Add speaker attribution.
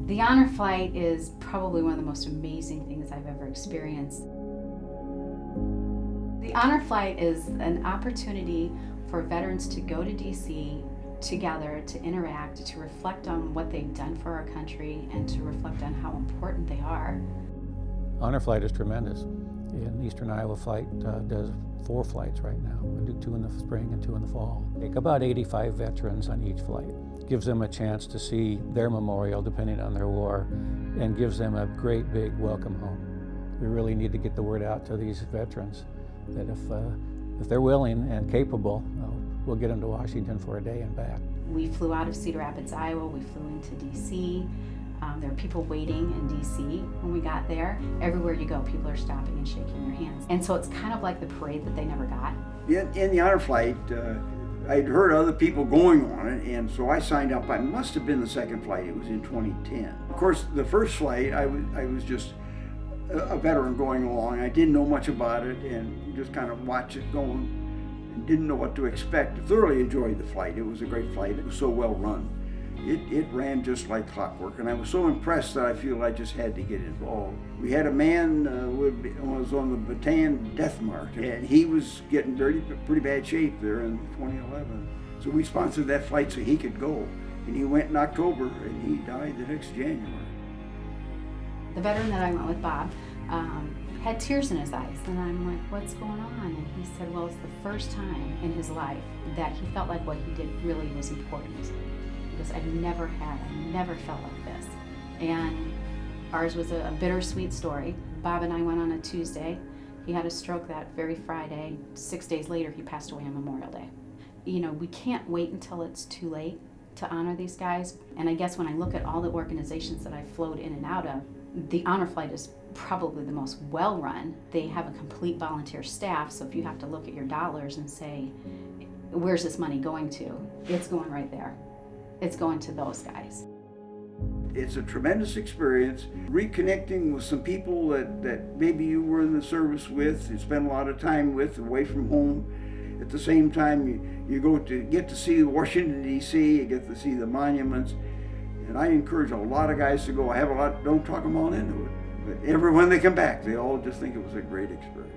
Speaker 1: The honor flight is probably one of the most amazing things I've ever experienced. The honor flight is an opportunity for veterans to go to DC together, to interact, to reflect on what they've done for our country, and to reflect on how important they are.
Speaker 2: Honor flight is tremendous. And Eastern Iowa Flight does 4 flights right now. We do 2 in the spring and 2 in the fall. Take about 85 veterans on each flight. Gives them a chance to see their memorial depending on their war, and gives them a great big welcome home. We really need to get the word out to these veterans that if they're willing and capable, we'll get them to Washington for a day and back.
Speaker 1: We flew out of Cedar Rapids, Iowa. We flew into DC. There were people waiting in DC when we got there. Everywhere you go, people are stopping and shaking your hands. And so it's kind of like the parade that they never got.
Speaker 3: In the honor flight, I'd heard other people going on it, and so I signed up. I must have been the second flight. It was in 2010. Of course, the first flight, I was just a veteran going along. I didn't know much about it, and just kind of watched it going, and didn't know what to expect. Thoroughly enjoyed the flight. It was a great flight. It was so well run. It ran just like clockwork, and I was so impressed that I feel I just had to get involved. We had a man who was on the Bataan Death March, and he was getting pretty bad shape there in 2011. So we sponsored that flight so he could go, and he went in October, and he died the next January.
Speaker 1: The veteran that I went with, Bob, had tears in his eyes, and I'm like, what's going on? And he said, well, it's the first time in his life that he felt like what he did really was important. Because I never felt like this. And ours was a bittersweet story. Bob and I went on a Tuesday. He had a stroke that very Friday. 6 days later, he passed away on Memorial Day. You know, we can't wait until it's too late to honor these guys. And I guess when I look at all the organizations that I've flowed in and out of, the honor flight is probably the most well-run. They have a complete volunteer staff, so if you have to look at your dollars and say, where's this money going to? It's going right there. It's going to those guys.
Speaker 3: It's a tremendous experience, reconnecting with some people that maybe you were in the service with, you spent a lot of time with, away from home. At the same time, you go to get to see Washington, D.C., you get to see the monuments, and I encourage a lot of guys to go. I have a lot, don't talk them all into it, but when they come back, they all just think it was a great experience.